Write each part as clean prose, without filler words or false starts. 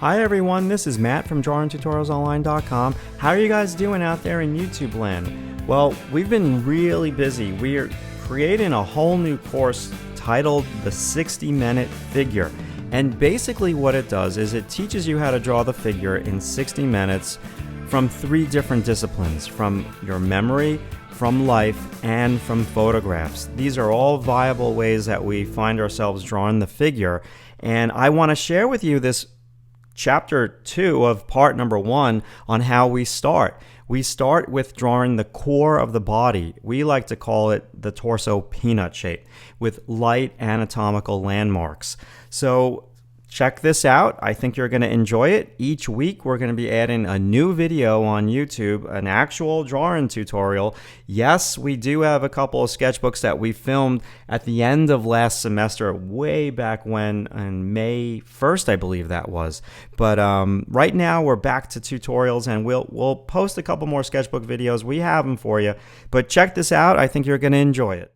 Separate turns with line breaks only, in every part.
Hi everyone, this is Matt from DrawingTutorialsOnline.com. How are you guys doing out there in YouTube land? Well, we've been really busy. We are creating a whole new course titled The 60-Minute Figure. And basically what it does is it teaches you how to draw the figure in 60 minutes from 3 different disciplines, from your memory, from life, and from photographs. These are all viable ways that we find ourselves drawing the figure. And I want to share with you this Chapter 2 of part number 1 on how we start. We start with drawing the core of the body. We like to call it the torso peanut shape with light anatomical landmarks. So check this out. I think you're going to enjoy it. Each week we're going to be adding a new video on YouTube, an actual drawing tutorial. Yes, we do have a couple of sketchbooks that we filmed at the end of last semester, way back when, on May 1st, I believe that was. But right now we're back to tutorials, and we'll post a couple more sketchbook videos. We have them for you. But check this out. I think you're going to enjoy it.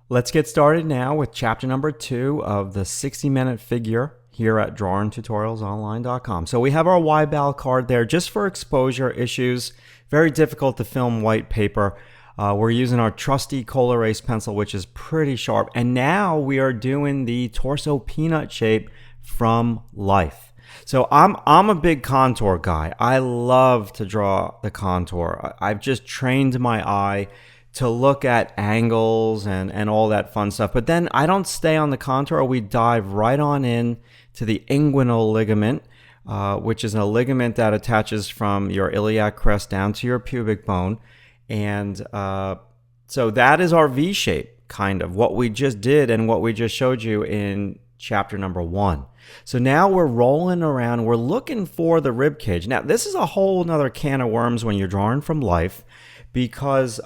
Let's get started now with chapter number 2 of the 60-minute figure here at DrawingTutorialsOnline.com. So we have our Y-Bal card there just for exposure issues. Very difficult to film white paper. We're using our trusty Col-Erase pencil, which is pretty sharp. And now we are doing the torso peanut shape from life. So I'm a big contour guy. I love to draw the contour. I've just trained my eye to look at angles and all that fun stuff. But then I don't stay on the contour. We dive right on in to the inguinal ligament, which is a ligament that attaches from your iliac crest down to your pubic bone. And so that is our V shape, kind of what we just did and what we just showed you in chapter number 1. So now we're rolling around. We're looking for the rib cage. Now, this is a whole nother can of worms when you're drawing from life, because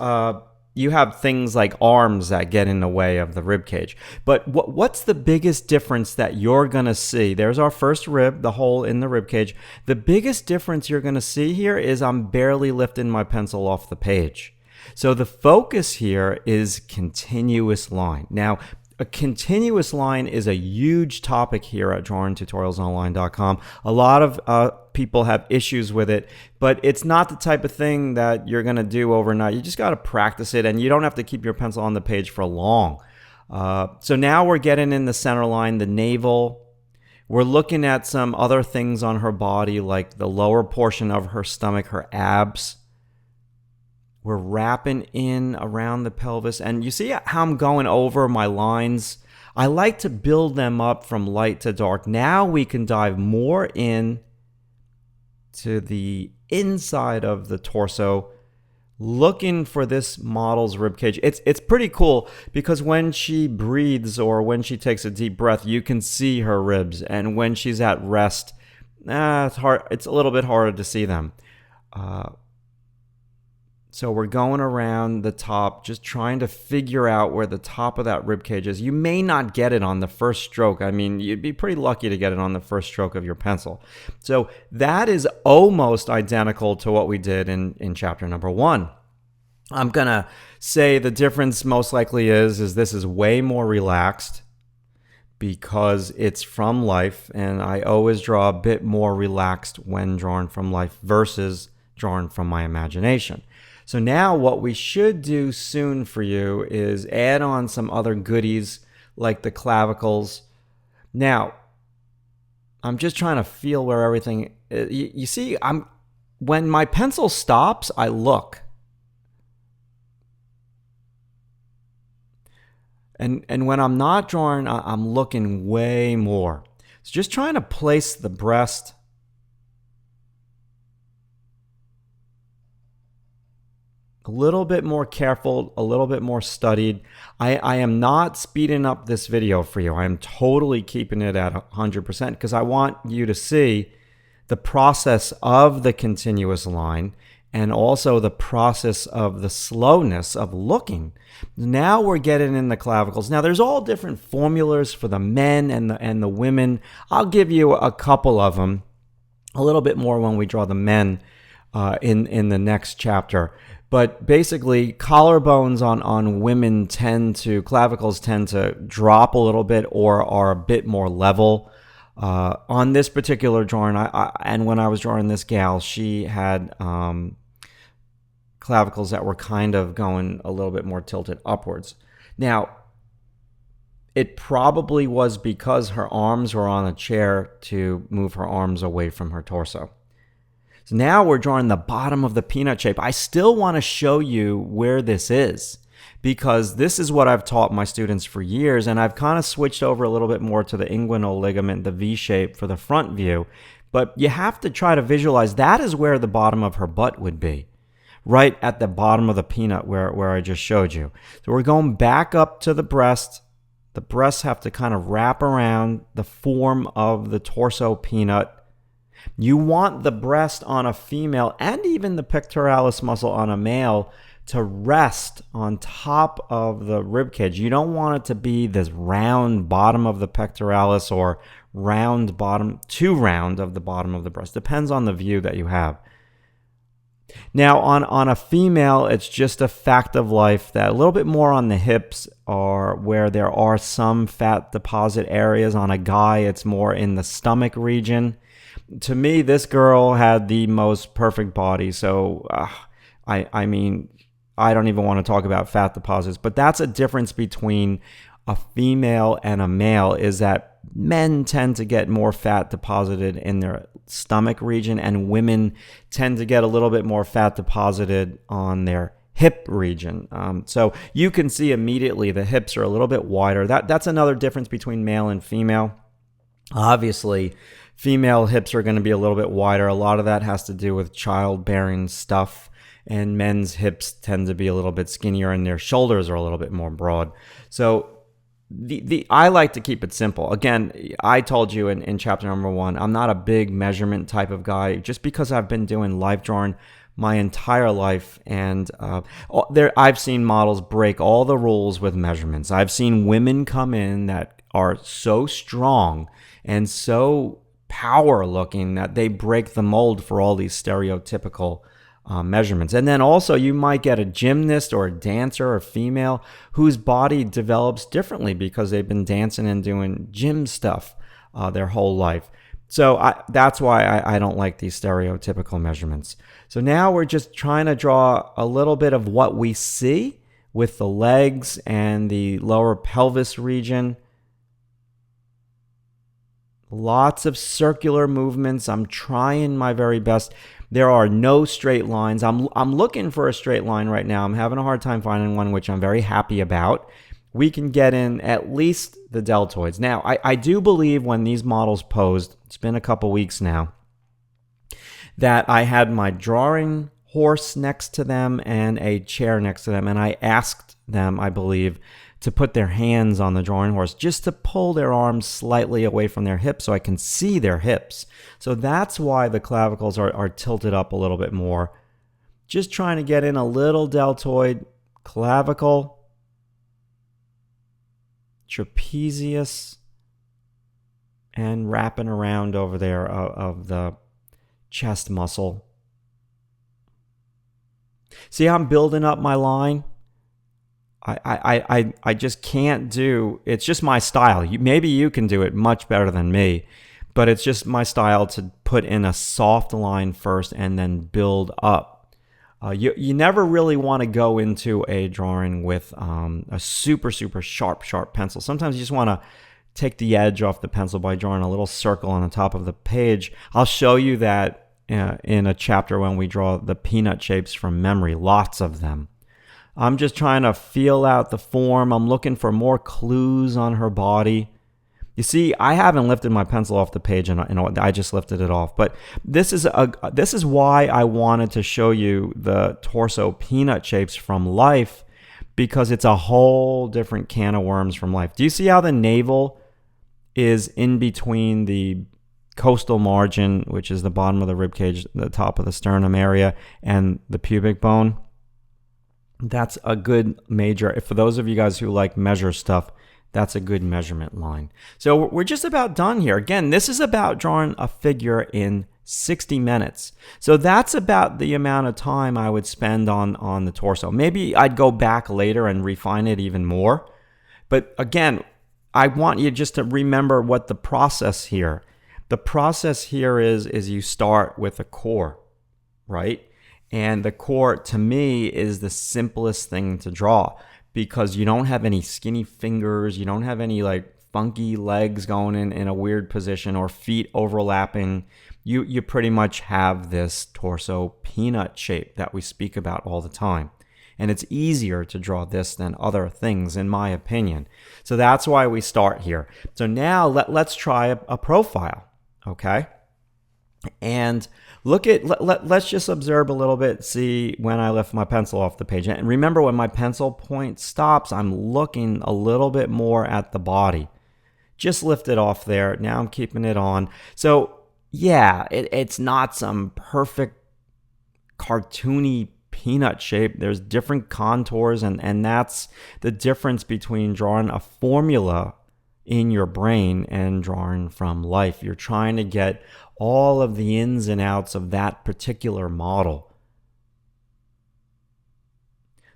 you have things like arms that get in the way of the rib cage. But what's the biggest difference that you're going to see? There's our first rib, the hole in the rib cage. The biggest difference you're going to see here is I'm barely lifting my pencil off the page. So the focus here is continuous line. Now, a continuous line is a huge topic here at DrawingTutorialsOnline.com. A lot of people have issues with it, but it's not the type of thing that you're going to do overnight. You just got to practice it, and you don't have to keep your pencil on the page for long. So now we're getting in the center line, the navel. We're looking at some other things on her body, like the lower portion of her stomach, her abs. We're wrapping in around the pelvis. And you see how I'm going over my lines? I like to build them up from light to dark. Now we can dive more in to the inside of the torso, looking for this model's ribcage. It's pretty cool because when she breathes or when she takes a deep breath, you can see her ribs. And when she's at rest, it's hard. It's a little bit harder to see them. So we're going around the top, just trying to figure out where the top of that rib cage is. You may not get it on the first stroke. I mean, you'd be pretty lucky to get it on the first stroke of your pencil. So that is almost identical to what we did in chapter number 1. I'm going to say the difference most likely is this is way more relaxed because it's from life, and I always draw a bit more relaxed when drawing from life versus drawing from my imagination. So now what we should do soon for you is add on some other goodies like the clavicles. Now, I'm just trying to feel where everything is. You see, when my pencil stops, I look. And when I'm not drawing, I'm looking way more. So just trying to place the breast. A little bit more careful, a little bit more studied. I am not speeding up this video for you. I am totally keeping it at 100% because I want you to see the process of the continuous line and also the process of the slowness of looking. Now we're getting in the clavicles. Now there's all different formulas for the men and the women. I'll give you a couple of them, a little bit more when we draw the men in the next chapter. But basically, collarbones on women clavicles tend to drop a little bit or are a bit more level. On this particular drawing, and when I was drawing this gal, she had clavicles that were kind of going a little bit more tilted upwards. Now, it probably was because her arms were on a chair to move her arms away from her torso. So now we're drawing the bottom of the peanut shape. I still want to show you where this is, because this is what I've taught my students for years, and I've kind of switched over a little bit more to the inguinal ligament, the V shape for the front view. But you have to try to visualize that is where the bottom of her butt would be, right at the bottom of the peanut where I just showed you. So we're going back up to the breast. The breasts have to kind of wrap around the form of the torso peanut. You want the breast on a female and even the pectoralis muscle on a male to rest on top of the rib cage. You don't want it to be this round bottom of the pectoralis or round bottom, too round of the bottom of the breast. Depends on the view that you have. Now, on a female, it's just a fact of life that a little bit more on the hips are where there are some fat deposit areas. On a guy, it's more in the stomach region. To me, this girl had the most perfect body. So, I mean, I don't even want to talk about fat deposits, but that's a difference between a female and a male, is that men tend to get more fat deposited in their stomach region, and women tend to get a little bit more fat deposited on their hip region. So you can see immediately the hips are a little bit wider. That's another difference between male and female. Obviously, female hips are going to be a little bit wider. A lot of that has to do with childbearing stuff, and men's hips tend to be a little bit skinnier, and their shoulders are a little bit more broad. So I like to keep it simple. Again, I told you in chapter number 1, I'm not a big measurement type of guy, just because I've been doing life drawing my entire life, and I've seen models break all the rules with measurements. I've seen women come in that are so strong and so power looking that they break the mold for all these stereotypical measurements. And then also you might get a gymnast or a dancer or female whose body develops differently because they've been dancing and doing gym stuff their whole life. So that's why I don't like these stereotypical measurements. So now we're just trying to draw a little bit of what we see with the legs and the lower pelvis region. Lots of circular movements. I'm trying my very best. There are no straight lines. I'm looking for a straight line right now. I'm having a hard time finding one, which I'm very happy about. We can get in at least the deltoids. Now, I do believe when these models posed, it's been a couple weeks now, that I had my drawing horse next to them and a chair next to them, and I asked them, I believe, to put their hands on the drawing horse just to pull their arms slightly away from their hips so I can see their hips. So that's why the clavicles are tilted up a little bit more. Just trying to get in a little deltoid, clavicle, trapezius, and wrapping around over there of the chest muscle. See how I'm building up my line? I just can't do, it's just my style. Maybe you can do it much better than me, but it's just my style to put in a soft line first and then build up. You never really want to go into a drawing with a super sharp pencil. Sometimes you just want to take the edge off the pencil by drawing a little circle on the top of the page. I'll show you that in a chapter when we draw the peanut shapes from memory, lots of them. I'm just trying to feel out the form. I'm looking for more clues on her body. You see, I haven't lifted my pencil off the page, and I just lifted it off. But this is why I wanted to show you the torso peanut shapes from life, because it's a whole different can of worms from life. Do you see how the navel is in between the costal margin, which is the bottom of the rib cage, the top of the sternum area, and the pubic bone? That's a good major, for those of you guys who like measure stuff, that's a good measurement line. So we're just about done here. Again, this is about drawing a figure in 60 minutes. So that's about the amount of time I would spend on the torso. Maybe I'd go back later and refine it even more. But again, I want you just to remember what the process here The process here is you start with a core, right? And the core, to me, is the simplest thing to draw because you don't have any skinny fingers. You don't have any like funky legs going in a weird position or feet overlapping. You pretty much have this torso peanut shape that we speak about all the time. And it's easier to draw this than other things, in my opinion. So that's why we start here. So now let's try a profile, okay? And let's just observe a little bit, see when I lift my pencil off the page. And remember, when my pencil point stops, I'm looking a little bit more at the body. Just lift it off there. Now I'm keeping it on. So yeah, it's not some perfect cartoony peanut shape. There's different contours, and that's the difference between drawing a formula in your brain and drawing from life. You're trying to get all of the ins and outs of that particular model.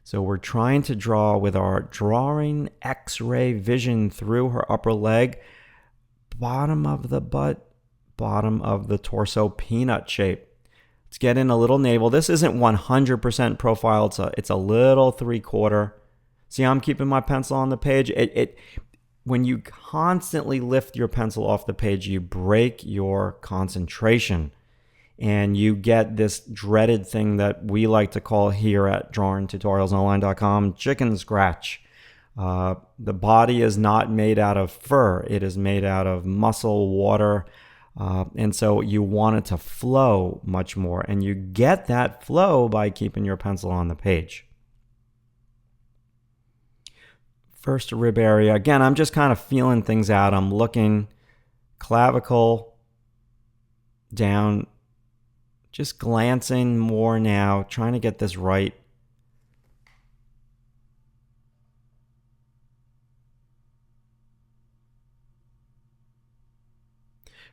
So we're trying to draw with our drawing X-ray vision through her upper leg, bottom of the butt, bottom of the torso, peanut shape. Let's get in a little navel. This isn't 100% profile. It's a little 3/4. See how I'm keeping my pencil on the page? When you constantly lift your pencil off the page, you break your concentration and you get this dreaded thing that we like to call here at drawingtutorialsonline.com chicken scratch. The body is not made out of fur. It is made out of muscle, water, and so you want it to flow much more, and you get that flow by keeping your pencil on the page. First rib area. Again, I'm just kind of feeling things out. I'm looking clavicle down, just glancing more now, trying to get this right.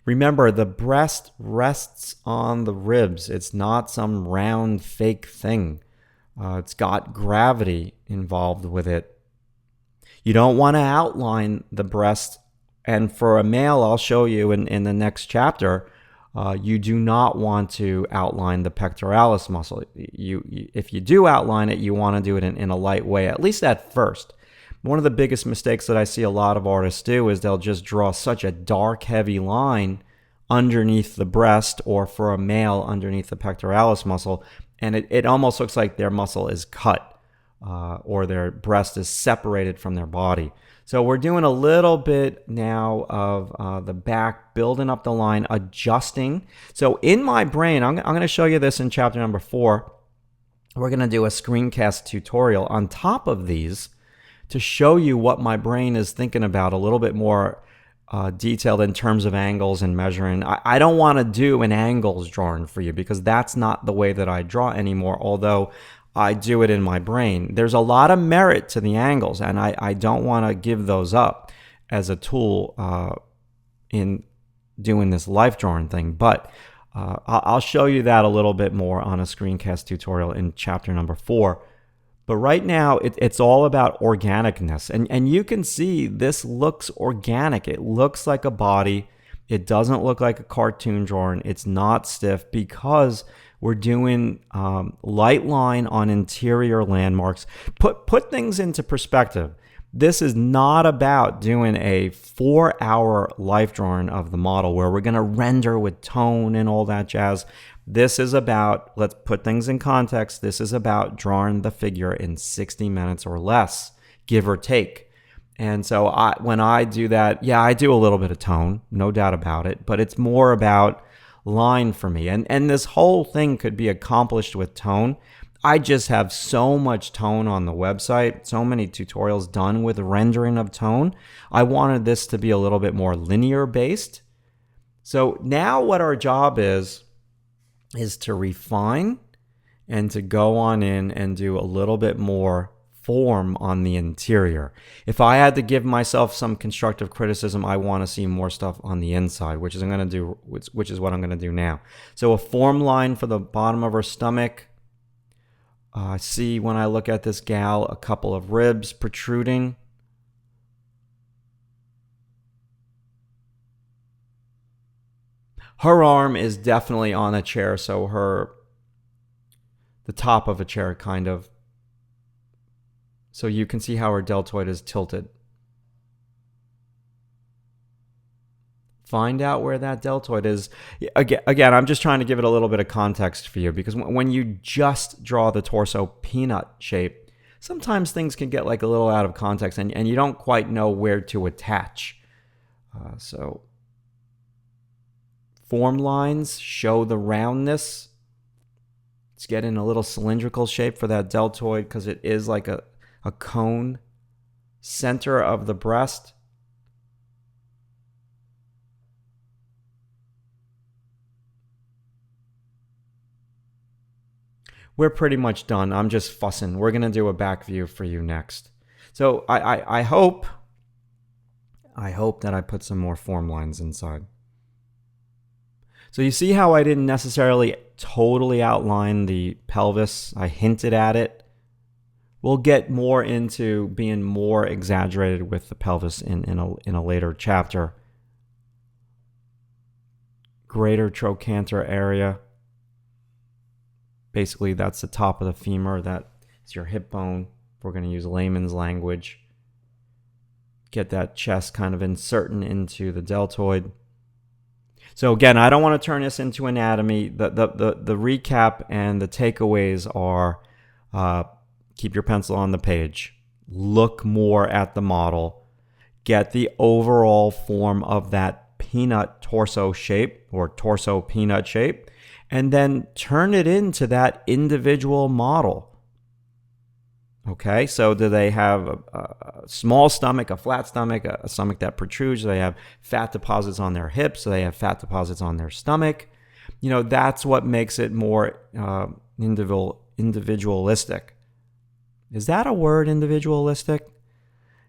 Remember, the breast rests on the ribs. It's not some round fake thing. It's got gravity involved with it. You don't want to outline the breast. And for a male, I'll show you in the next chapter, you do not want to outline the pectoralis muscle. If you do outline it, you want to do it in a light way, at least at first. One of the biggest mistakes that I see a lot of artists do is they'll just draw such a dark, heavy line underneath the breast, or for a male, underneath the pectoralis muscle, and it almost looks like their muscle is cut or their breast is separated from their body. So we're doing a little bit now of the back, building up the line, adjusting. So in my brain, I'm going to show you this in chapter number 4. We're going to do a screencast tutorial on top of these to show you what my brain is thinking about a little bit more detailed in terms of angles and measuring. I don't want to do an angles drawing for you because that's not the way that I draw anymore, although I do it in my brain. There's a lot of merit to the angles, and I don't want to give those up as a tool in doing this life drawing thing. But I'll show you that a little bit more on a screencast tutorial in chapter number 4. But right now, it's all about organicness. And you can see this looks organic. It looks like a body. It doesn't look like a cartoon drawing. It's not stiff because we're doing light line on interior landmarks. Put things into perspective. This is not about doing a 4-hour life drawing of the model where we're going to render with tone and all that jazz. This is about, let's put things in context, this is about drawing the figure in 60 minutes or less, give or take. And so when I do that, yeah, I do a little bit of tone, no doubt about it, but it's more about line for me. And this whole thing could be accomplished with tone. I just have so much tone on the website, so many tutorials done with rendering of tone. I wanted this to be a little bit more linear based. So now what our job is to refine and to go on in and do a little bit more form on the interior. If I had to give myself some constructive criticism, I want to see more stuff on the inside, which is what I'm going to do now. So a form line for the bottom of her stomach. I see when I look at this gal a couple of ribs protruding. Her arm is definitely on a chair, so the top of a chair kind of. So you can see how her deltoid is tilted. Find out where that deltoid is. Again, I'm just trying to give it a little bit of context for you, because when you just draw the torso peanut shape, sometimes things can get like a little out of context, and you don't quite know where to attach. So form lines show the roundness. Let's get in a little cylindrical shape for that deltoid, because it is like a cone. Center of the breast. We're pretty much done. I'm just fussing. We're going to do a back view for you next. So I hope that I put some more form lines inside. So you see how I didn't necessarily totally outline the pelvis. I hinted at it. We'll get more into being more exaggerated with the pelvis in a later chapter. Greater trochanter area. Basically, that's the top of the femur. That is your hip bone. We're going to use layman's language. Get that chest kind of inserting into the deltoid. So again, I don't want to turn this into anatomy. The recap and the takeaways are, keep your pencil on the page. Look more at the model. Get the overall form of that peanut torso shape, or torso peanut shape, and then turn it into that individual model. Okay, so do they have a small stomach, a flat stomach, a stomach that protrudes? Do they have fat deposits on their hips? Do they have fat deposits on their stomach? You know, that's what makes it more individualistic. Is that a word, individualistic?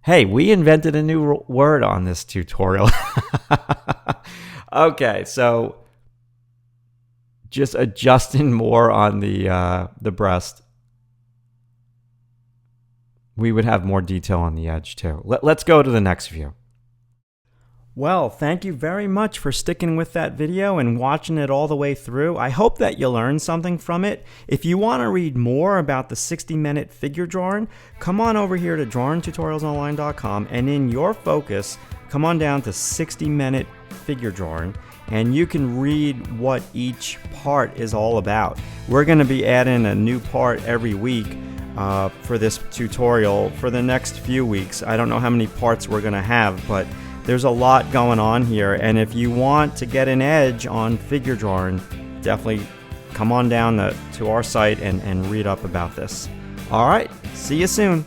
Hey, we invented a new word on this tutorial. Okay, so just adjusting more on the breast. We would have more detail on the edge too. Let's go to the next view. Well, thank you very much for sticking with that video and watching it all the way through. I hope that you learned something from it. If you want to read more about the 60-minute figure drawing, come on over here to drawingtutorialsonline.com, and in your focus, come on down to 60-minute figure drawing, and you can read what each part is all about. We're going to be adding a new part every week for this tutorial for the next few weeks. I don't know how many parts we're going to have, but there's a lot going on here, and if you want to get an edge on figure drawing, definitely come on down to our site and read up about this. All right, see you soon.